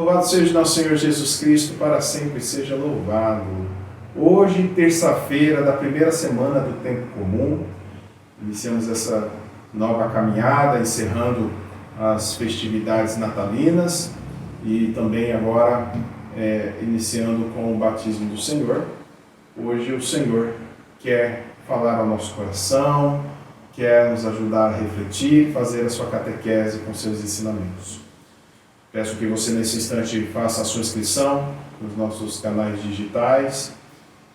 Louvado seja nosso Senhor Jesus Cristo, para sempre seja louvado. Hoje, terça-feira da primeira semana do tempo comum, iniciamos essa nova caminhada, encerrando as festividades natalinas e também agora iniciando com o batismo do Senhor. Hoje o Senhor quer falar ao nosso coração, quer nos ajudar a refletir, fazer a sua catequese com seus ensinamentos. Peço que você nesse instante faça a sua inscrição nos nossos canais digitais.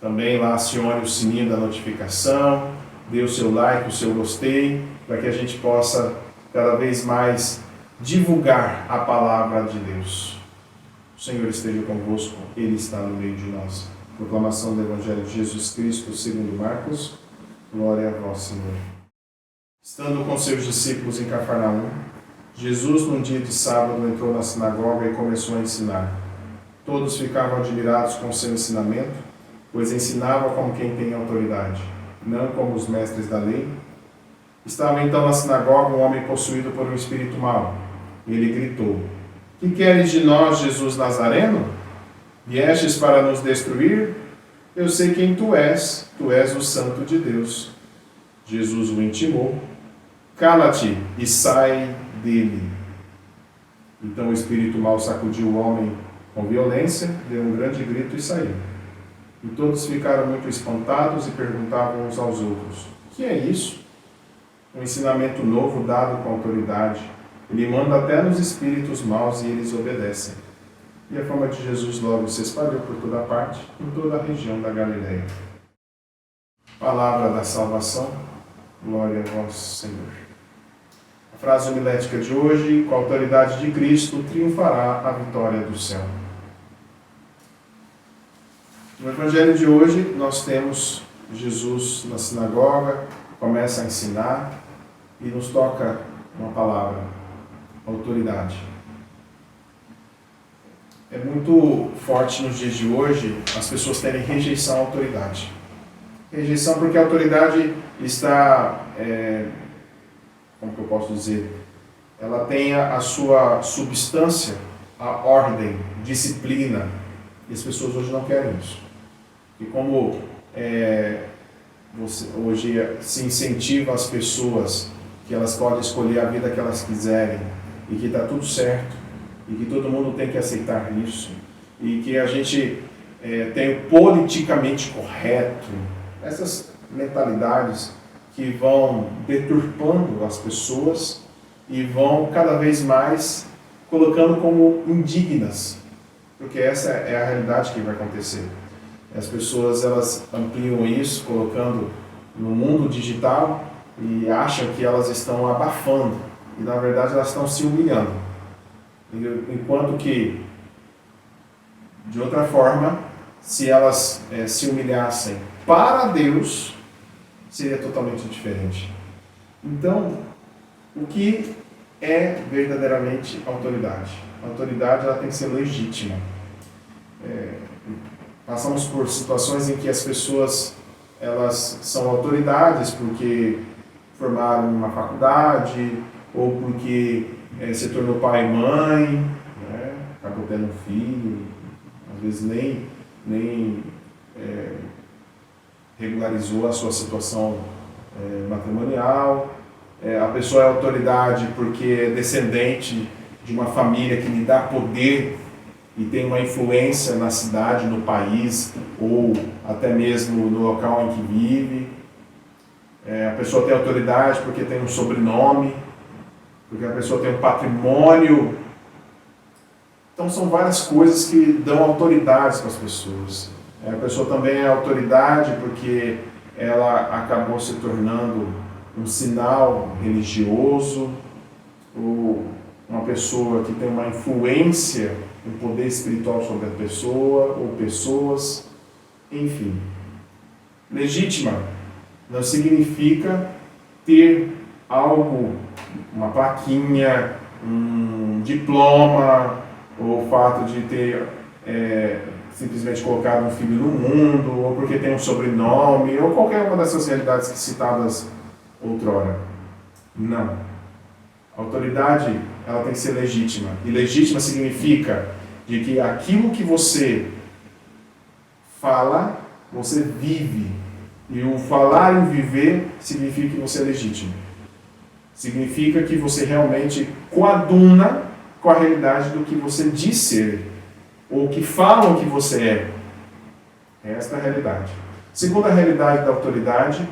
Também lá acione o sininho da notificação, dê o seu like, o seu gostei, para que a gente possa cada vez mais divulgar a palavra de Deus. O Senhor esteja convosco, Ele está no meio de nós. Proclamação do Evangelho de Jesus Cristo segundo Marcos. Glória a vós, Senhor. Estando com seus discípulos em Cafarnaum, Jesus, num dia de sábado, entrou na sinagoga e começou a ensinar. Todos ficavam admirados com seu ensinamento, pois ensinava como quem tem autoridade, não como os mestres da lei. Estava então na sinagoga um homem possuído por um espírito mau. E ele gritou: Que queres de nós, Jesus Nazareno? Viestes para nos destruir? Eu sei quem tu és o Santo de Deus. Jesus o intimou: Cala-te e sai dele. Então o espírito mau sacudiu o homem com violência, deu um grande grito e saiu. E todos ficaram muito espantados e perguntavam uns aos outros: O que é isso? Um ensinamento novo dado com autoridade. Ele manda até nos espíritos maus e eles obedecem. E a fama de Jesus logo se espalhou por toda parte, em toda a região da Galileia. Palavra da salvação. Glória a vós, Senhor. A frase homilética de hoje: com a autoridade de Cristo triunfará a vitória do céu. No Evangelho de hoje nós temos Jesus na sinagoga, começa a ensinar e nos toca uma palavra: autoridade. É muito forte nos dias de hoje as pessoas terem rejeição à autoridade. Rejeição porque a autoridade está, como que eu posso dizer? Ela tem a sua substância, a ordem, disciplina. E as pessoas hoje não querem isso. E como hoje se incentiva as pessoas que elas podem escolher a vida que elas quiserem e que está tudo certo e que todo mundo tem que aceitar isso e que a gente tem o politicamente correto, essas mentalidades que vão deturpando as pessoas e vão cada vez mais colocando como indignas, porque essa é a realidade que vai acontecer. As pessoas elas ampliam isso, colocando no mundo digital e acham que elas estão abafando e na verdade elas estão se humilhando. Enquanto que, de outra forma, se elas se humilhassem para Deus, seria totalmente diferente. Então, o que é verdadeiramente autoridade? A autoridade ela tem que ser legítima. Passamos por situações em que as pessoas elas são autoridades porque formaram uma faculdade ou porque se tornou pai e mãe, né? Acabou tendo um filho, às vezes nem regularizou a sua situação matrimonial. A pessoa é autoridade porque é descendente de uma família que lhe dá poder e tem uma influência na cidade, no país, ou até mesmo no local em que vive. A pessoa tem autoridade porque tem um sobrenome, porque a pessoa tem um patrimônio. Então são várias coisas que dão autoridades para as pessoas. A pessoa também é autoridade porque ela acabou se tornando um sinal religioso, ou uma pessoa que tem uma influência, um poder espiritual sobre a pessoa, ou pessoas, enfim. Legítima não significa ter algo, uma plaquinha, um diploma, ou o fato de ter simplesmente colocado um filho no mundo, ou porque tem um sobrenome, ou qualquer uma dessas realidades citadas outrora. Não. A autoridade ela tem que ser legítima. E legítima significa de que aquilo que você fala, você vive. E o falar e o viver significa que você é legítimo. Significa que você realmente coaduna com a realidade do que você diz ser, ou que falam que você é. Esta é a realidade. Segundo a realidade da autoridade,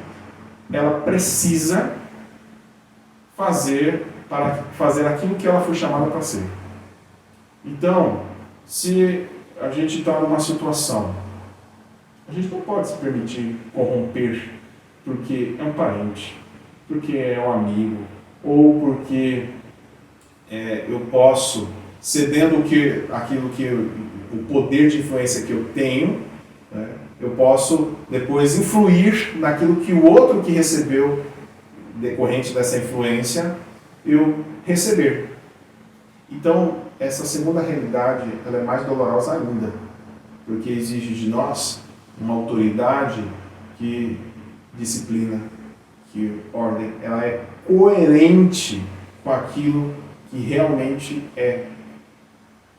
ela precisa fazer aquilo que ela foi chamada para ser. Então, se a gente está numa situação, a gente não pode se permitir corromper porque é um parente, porque é um amigo, ou porque eu posso, cedendo aquilo que o poder de influência que eu tenho, né, eu posso depois influir naquilo que o outro que recebeu, decorrente dessa influência, eu receber. Então, essa segunda realidade, ela é mais dolorosa ainda, porque exige de nós uma autoridade que disciplina, que ordem, ela é coerente com aquilo que realmente é.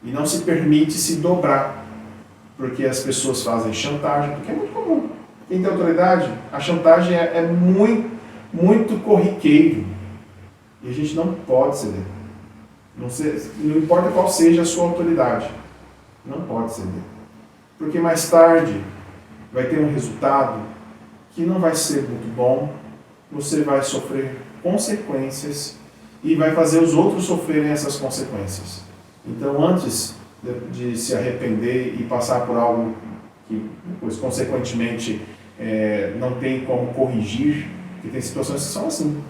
E não se permite se dobrar, porque as pessoas fazem chantagem, porque é muito comum. Quem tem autoridade, a chantagem é muito, muito corriqueiro. E a gente não pode ceder. Não importa qual seja a sua autoridade, não pode ceder. Porque mais tarde vai ter um resultado que não vai ser muito bom, você vai sofrer consequências e vai fazer os outros sofrerem essas consequências. Então, antes de se arrepender e passar por algo que, pois, consequentemente, não tem como corrigir, porque tem situações que são assim.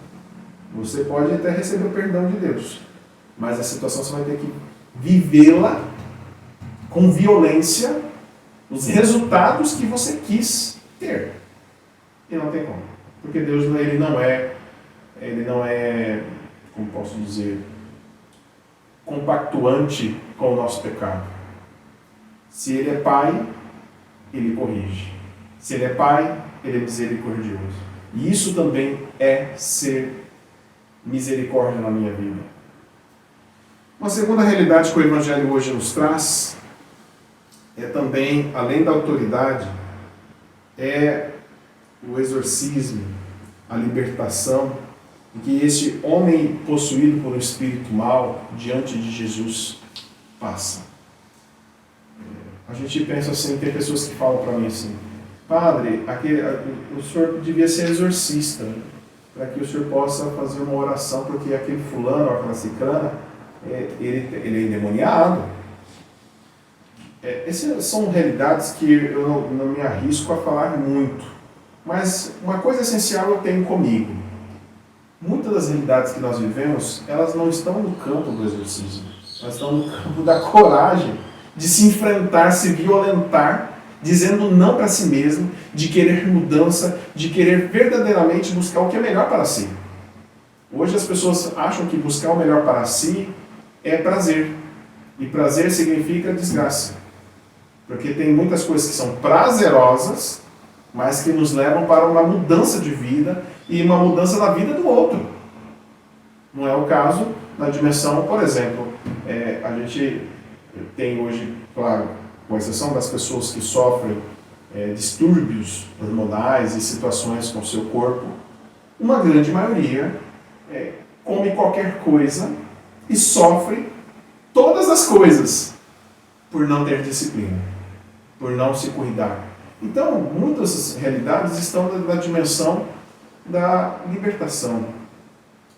Você pode até receber o perdão de Deus, mas a situação você vai ter que vivê-la com violência, os resultados que você quis ter. E não tem como. Porque Deus ele não é, como posso dizer, compactuante com o nosso pecado. Se Ele é Pai, Ele corrige. Se Ele é Pai, Ele é misericordioso. E isso também é ser misericórdia na minha vida. Uma segunda realidade que o Evangelho hoje nos traz é também, além da autoridade, é o exorcismo, a libertação, que este homem possuído por um espírito mau diante de Jesus passa. A gente pensa assim, tem pessoas que falam para mim assim: Padre, o senhor devia ser exorcista, né? Para que o senhor possa fazer uma oração, porque aquele fulano ou aquela ciclana, ele é endemoniado. Essas são realidades que eu não me arrisco a falar muito, mas uma coisa essencial eu tenho comigo. Muitas das realidades que nós vivemos, elas não estão no campo do exorcismo, elas estão no campo da coragem de se enfrentar, se violentar, dizendo não para si mesmo, de querer mudança, de querer verdadeiramente buscar o que é melhor para si. Hoje as pessoas acham que buscar o melhor para si é prazer, e prazer significa desgraça, porque tem muitas coisas que são prazerosas, mas que nos levam para uma mudança de vida e uma mudança na vida do outro. Não é o caso na dimensão, por exemplo, a gente tem hoje, claro, com exceção das pessoas que sofrem distúrbios hormonais e situações com o seu corpo, uma grande maioria come qualquer coisa e sofre todas as coisas por não ter disciplina, por não se cuidar. Então, muitas realidades estão na dimensão da libertação.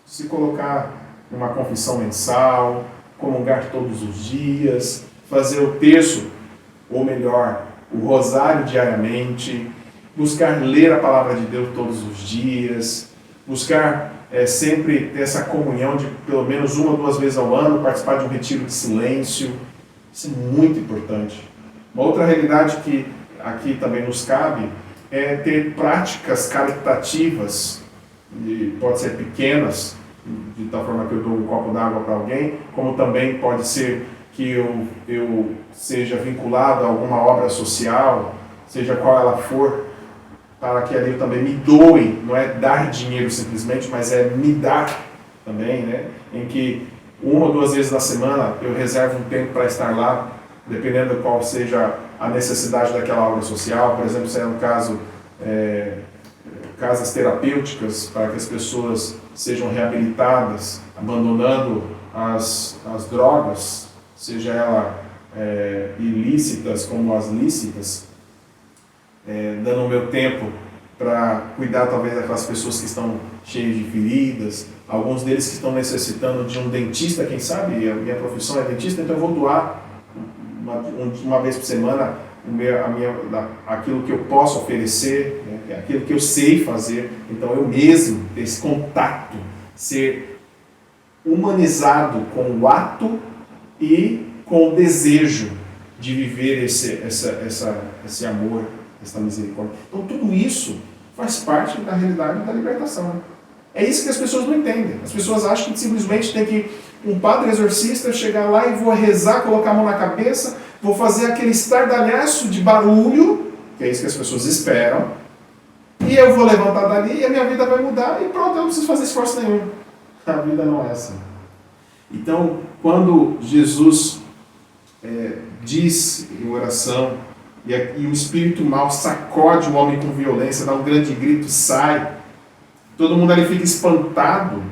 Se colocar uma confissão mensal, comungar todos os dias, fazer o terço, ou melhor, o rosário diariamente, buscar ler a palavra de Deus todos os dias, buscar sempre ter essa comunhão de pelo menos 1 ou 2 vezes ao ano, participar de um retiro de silêncio. Isso é muito importante. Uma outra realidade que aqui também nos cabe é ter práticas caritativas, pode ser pequenas, de tal forma que eu dou um copo d'água para alguém, como também pode ser que eu seja vinculado a alguma obra social, seja qual ela for, para que ali eu também me doe, não é dar dinheiro simplesmente, mas é me dar também, né? Em que 1 ou 2 vezes na semana eu reservo um tempo para estar lá dependendo de qual seja a necessidade daquela obra social. Por exemplo, se é um caso, casas terapêuticas para que as pessoas sejam reabilitadas, abandonando as drogas, seja ela ilícitas como as lícitas, dando o meu tempo para cuidar talvez daquelas pessoas que estão cheias de feridas, alguns deles que estão necessitando de um dentista, quem sabe, a minha profissão é dentista, então eu vou doar uma vez por semana aquilo que eu posso oferecer, né, aquilo que eu sei fazer. Então eu mesmo, esse contato, ser humanizado com o ato e com o desejo de viver esse amor, essa misericórdia. Então tudo isso faz parte da realidade da libertação. É isso que as pessoas não entendem. As pessoas acham que simplesmente tem que um padre exorcista chegar lá e vou rezar, colocar a mão na cabeça, vou fazer aquele estardalhaço de barulho, que é isso que as pessoas esperam, e eu vou levantar dali e a minha vida vai mudar e pronto, eu não preciso fazer esforço nenhum. A vida não é assim. Então, quando Jesus diz em oração, e o espírito mau sacode o homem com violência, dá um grande grito, sai, todo mundo ali fica espantado,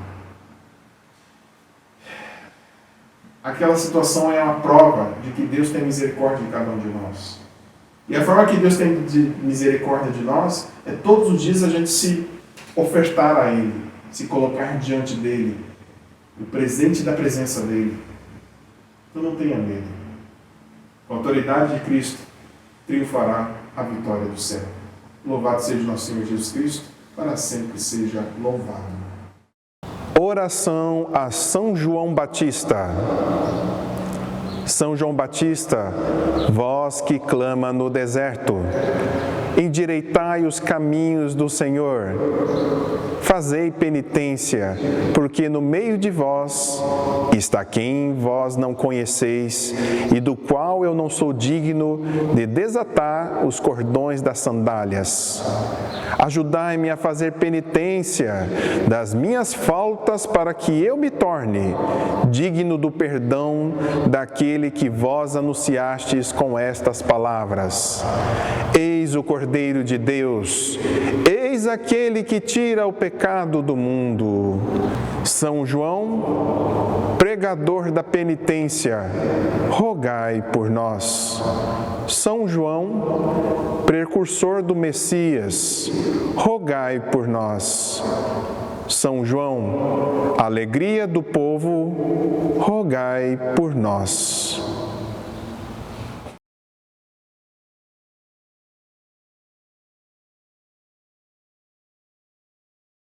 aquela situação é uma prova de que Deus tem misericórdia de cada um de nós. E a forma que Deus tem de misericórdia de nós é todos os dias a gente se ofertar a Ele, se colocar diante dEle, o presente da presença dEle. Então não tenha medo. Com a autoridade de Cristo, triunfará a vitória do céu. Louvado seja nosso Senhor Jesus Cristo, para sempre seja louvado. Oração a São João Batista. São João Batista, voz que clama no deserto, endireitai os caminhos do Senhor. Fazei penitência, porque no meio de vós está quem vós não conheceis, e do qual eu não sou digno de desatar os cordões das sandálias. Ajudai-me a fazer penitência das minhas faltas, para que eu me torne digno do perdão daquele que vós anunciastes com estas palavras. Eis o Cordeiro de Deus, eis aquele que tira o pecado do mundo. São João, pregador da penitência, rogai por nós. São João, precursor do Messias, rogai por nós. São João, alegria do povo, rogai por nós.